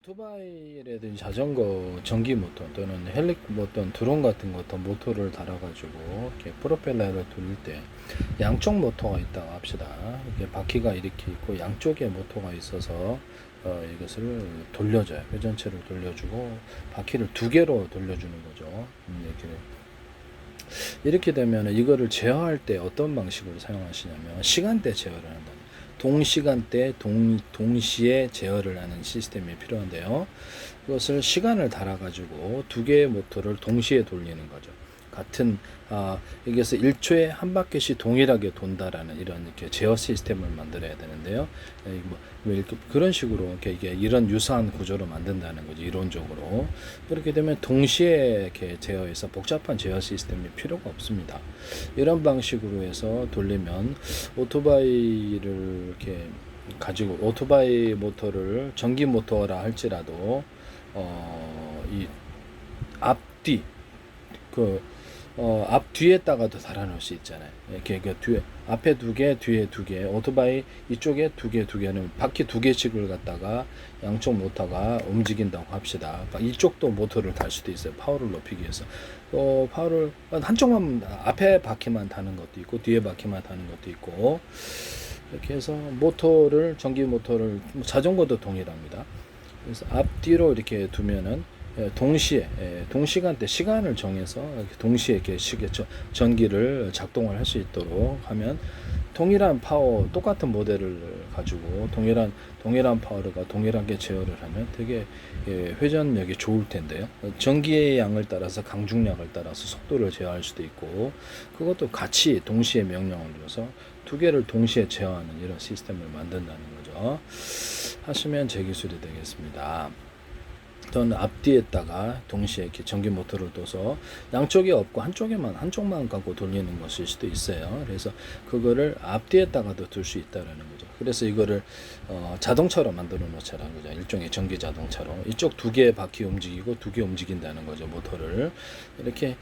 오토바이라든지 자전거 전기 모터 또는 어떤 드론 같은 거 어떤 모터를 달아가지고 이렇게 프로펠러를 돌릴 때 양쪽 모터가 있다고 합시다. 이게 바퀴가 이렇게 있고 양쪽에 모터가 있어서 이것을 돌려줘요. 회전체를 돌려주고 바퀴를 두 개로 돌려주는 거죠. 이렇게 되면 이거를 제어할 때 어떤 방식으로 사용하시냐면 시간대 제어를 한다. 동시간대 동시에 제어를 하는 시스템이 필요한데요. 그것을 시간을 달아가지고 두 개의 모터를 동시에 돌리는 거죠. 같은 여기서 1초에 한 바퀴씩 동일하게 돈다라는 이런 이렇게 제어 시스템을 만들어야 되는데요. 이렇게 그런 식으로 이게 이런 유사한 구조로 만든다는 거죠. 이론적으로 그렇게 되면 동시에 이렇게 제어해서 복잡한 제어 시스템이 필요가 없습니다. 이런 방식으로 해서 돌리면 오토바이를 이렇게 가지고 오토바이 모터를 전기 모터라 할지라도 이 앞뒤 앞 뒤에다가도 달아놓을 수 있잖아요. 이렇게 뒤에 앞에 두 개, 뒤에 두 개, 오토바이 이쪽에 두 개는 바퀴 두 개씩을 갖다가 양쪽 모터가 움직인다고 합시다. 이쪽도 모터를 달 수도 있어요. 파워를 높이기 위해서. 파워를 한쪽만 앞에 바퀴만 다는 것도 있고 뒤에 바퀴만 다는 것도 있고 이렇게 해서 모터를 전기 모터를 자전거도 동일합니다. 그래서 앞뒤로 이렇게 두면은 동시에 동시간대 시간을 정해서 동시에 이렇게 전기를 작동을 할 수 있도록 하면 동일한 파워 똑같은 모델을 가지고 동일한 파워가 동일하게 제어를 하면 되게 회전력이 좋을 텐데요. 전기의 양을 따라서 강중량을 따라서 속도를 제어할 수도 있고 그것도 같이 동시에 명령을 줘서 두 개를 동시에 제어하는 이런 시스템을 만든다는 거죠. 하시면 제 기술이 되겠습니다. 또는 앞뒤에다가 동시에 이렇게 전기 모터를 둬서 양쪽이 없고 한쪽만 갖고 돌리는 것일 수도 있어요. 그래서 그거를 앞뒤에다가도 둘 수 있다라는 거죠. 그래서 이거를 자동차로 만들어 놓자라는 거죠. 일종의 전기 자동차로 이쪽 두 개의 바퀴 움직이고 두 개 움직인다는 거죠. 모터를 이렇게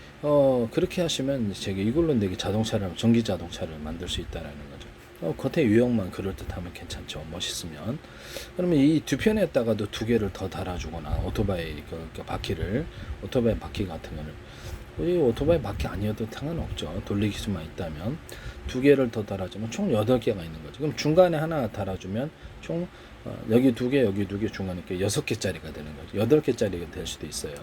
그렇게 하시면 제가 이걸로 내게 전기 자동차를 만들 수 있다라는 거죠. 겉에 유형만 그럴듯하면 괜찮죠. 멋있으면. 그러면 이 두 편에다가도 두 개를 더 달아주거나 오토바이 오토바이 바퀴 같은 거를 이 오토바이 바퀴 아니어도 상관없죠. 돌리기 수만 있다면 두 개를 더 달아주면 총 8개가 있는 거죠. 그럼 중간에 하나 달아주면 총 여기 두 개 중간에 이렇게 6개짜리가 되는 거죠. 8개짜리가 될 수도 있어요.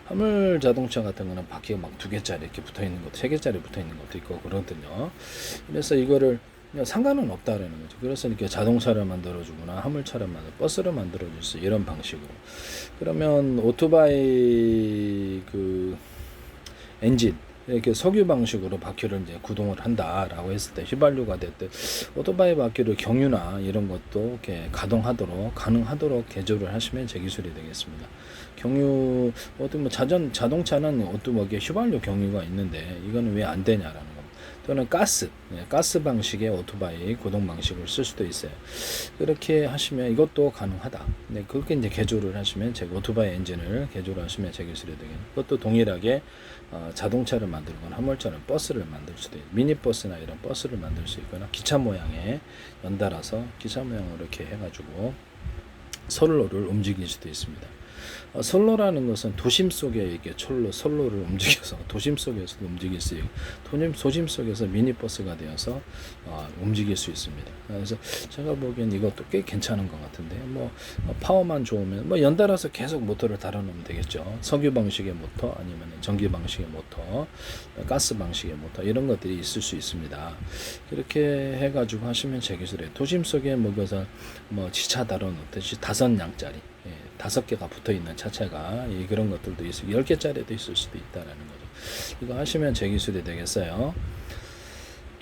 화물 자동차 같은 거는 바퀴가 막 2개짜리 이렇게 붙어 있는 것도 3개짜리 붙어 있는 것도 있고 그러거든요. 그래서 이거를 상관은 없다라는 거죠. 그래서 이렇게 자동차를 만들어주거나 화물차를 버스를 만들어줄 수 이런 방식으로. 그러면 오토바이 엔진 이렇게 석유 방식으로 바퀴를 이제 구동을 한다라고 했을 때 휘발유가 됐든 오토바이 바퀴를 경유나 이런 것도 이렇게 가능하도록 개조를 하시면 제 기술이 되겠습니다. 경유 자동차는 휘발유 경유가 있는데 이거는 왜 안 되냐라는 거. 또는 가스 방식의 오토바이 구동 방식을 쓸 수도 있어요. 그렇게 하시면 이것도 가능하다. 네, 그렇게 이제 개조를 하시면 제가 오토바이 엔진을 개조를 하시면 제 기술이 되겠네요. 그것도 동일하게 자동차를 만들거나 화물차는 버스를 만들 수도 있고 미니버스나 이런 버스를 만들 수 있거나 기차 모양에 연달아서 기차 모양으로 이렇게 해가지고 선로를 움직일 수도 있습니다. 선로라는 것은 도심 속에 이게 선로를 움직여서 도심 속에서도 움직일 수 있고 도심 속에서 미니버스가 되어서 움직일 수 있습니다. 그래서 제가 보기엔 이것도 꽤 괜찮은 것 같은데 파워만 좋으면 연달아서 계속 모터를 달아놓으면 되겠죠. 석유 방식의 모터 아니면 전기 방식의 모터, 가스 방식의 모터 이런 것들이 있을 수 있습니다. 그렇게 해가지고 하시면 제 기술에 도심 속에 먹여서 지차 달아놓듯이 5량짜리 5개가 붙어있는 차체가 그런 것들도 있고 10개짜리도 있을 수도 있다라는 거죠. 이거 하시면 제 기술이 되겠어요.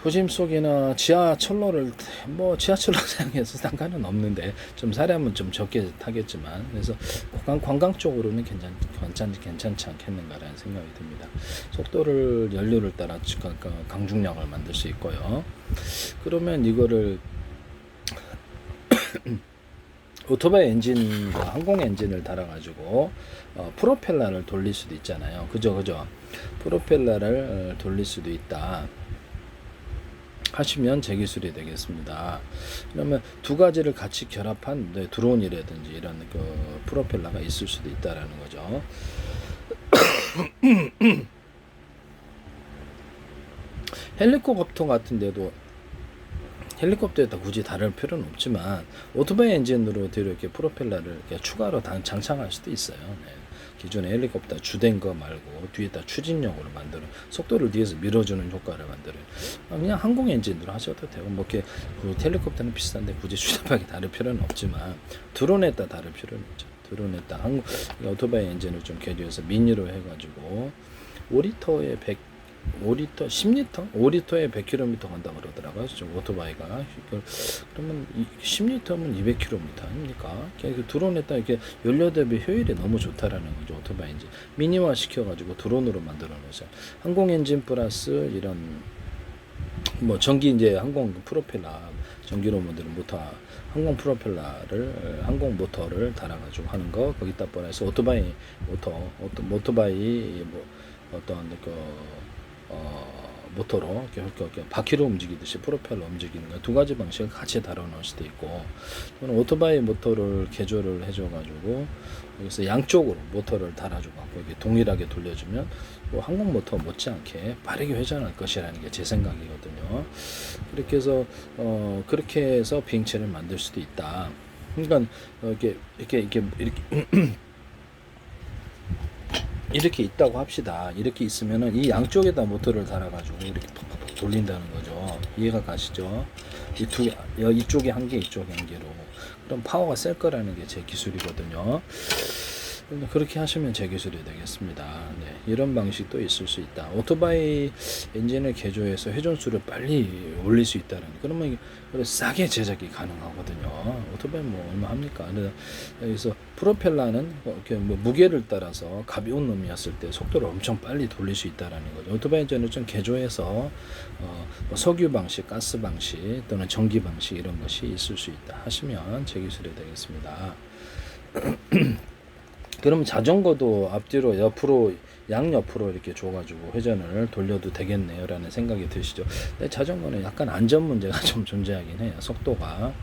도심 속이나 지하철로 사용해서 상관은 없는데 좀 사람은 좀 적게 타겠지만 그래서 관광 쪽으로는 괜찮지 않겠는가라는 생각이 듭니다. 속도를 연료를 따라 강중량을 만들 수 있고요. 그러면 이거를 오토바이 엔진과 항공 엔진을 달아가지고 프로펠러를 돌릴 수도 있잖아요. 그죠? 프로펠러를 돌릴 수도 있다. 하시면 제 기술이 되겠습니다. 그러면 두 가지를 같이 결합한 드론이라든지 이런 그 프로펠러가 있을 수도 있다라는 거죠. 헬리콥터 같은 데도 헬리콥터에다 굳이 다를 필요는 없지만 오토바이 엔진으로 이렇게 프로펠러를 이렇게 추가로 장착할 수도 있어요. 네. 기존의 헬리콥터 주된 거 말고 뒤에다 추진력으로 만드는 속도를 뒤에서 밀어주는 효과를 만드는 그냥 항공 엔진으로 하셔도 되고 뭐 이렇게 그 헬리콥터는 비슷한데 굳이 추잡하게 다를 필요는 없지만 드론에다 다를 필요는 없죠. 드론에다 오토바이 엔진을 좀 개조해서 미니로 해가지고 5리터에 10리터? 5리터에 100km 간다 그러더라고요. 좀 오토바이가. 그러면 10리터면 200km 아닙니까? 그 드론에다 이렇게 연료 대비 효율이 너무 좋다라는 거죠. 오토바이 엔진. 미니화 시켜가지고 드론으로 만들어 놓으세요. 항공 엔진 플러스 이런 뭐 전기 이제 항공 프로펠러 전기로 만드는 모터 항공 프로펠러를 항공 모터를 달아가지고 하는 거 거기다 보내서 오토바이 모토바이 뭐 어떤 그 모터로 이렇게 바퀴로 움직이듯이 프로펠러 움직이는 거 두 가지 방식을 같이 다뤄놓을 수도 있고 또는 오토바이 모터를 개조를 해줘가지고 여기서 양쪽으로 모터를 달아주고 이렇게 동일하게 돌려주면 뭐 항공 모터 못지않게 빠르게 회전할 것이라는 게 제 생각이거든요. 그렇게 해서 그렇게 해서 비행체를 만들 수도 있다. 그러니까 이렇게 있다고 합시다. 이렇게 있으면은 이 양쪽에다 모터를 달아가지고 이렇게 팍팍팍 돌린다는 거죠. 이해가 가시죠? 이쪽에 한 개, 이쪽에 한 개로. 그럼 파워가 셀 거라는 게 제 기술이거든요. 그렇게 하시면 제 기술이 되겠습니다. 네, 이런 방식도 있을 수 있다. 오토바이 엔진을 개조해서 회전수를 빨리 올릴 수 있다는. 그러면 싸게 제작이 가능하거든요. 오토바이 뭐 얼마 합니까? 그래서 프로펠러는 이렇게 뭐 무게를 따라서 가벼운 놈이었을 때 속도를 엄청 빨리 돌릴 수 있다라는 거죠. 오토바이 엔진을 좀 개조해서 뭐 석유 방식, 가스 방식 또는 전기 방식 이런 것이 있을 수 있다 하시면 제 기술이 되겠습니다. 그럼 자전거도 앞뒤로 옆으로 양옆으로 이렇게 줘가지고 회전을 돌려도 되겠네요 라는 생각이 드시죠. 근데 자전거는 약간 안전 문제가 좀 존재하긴 해요. 속도가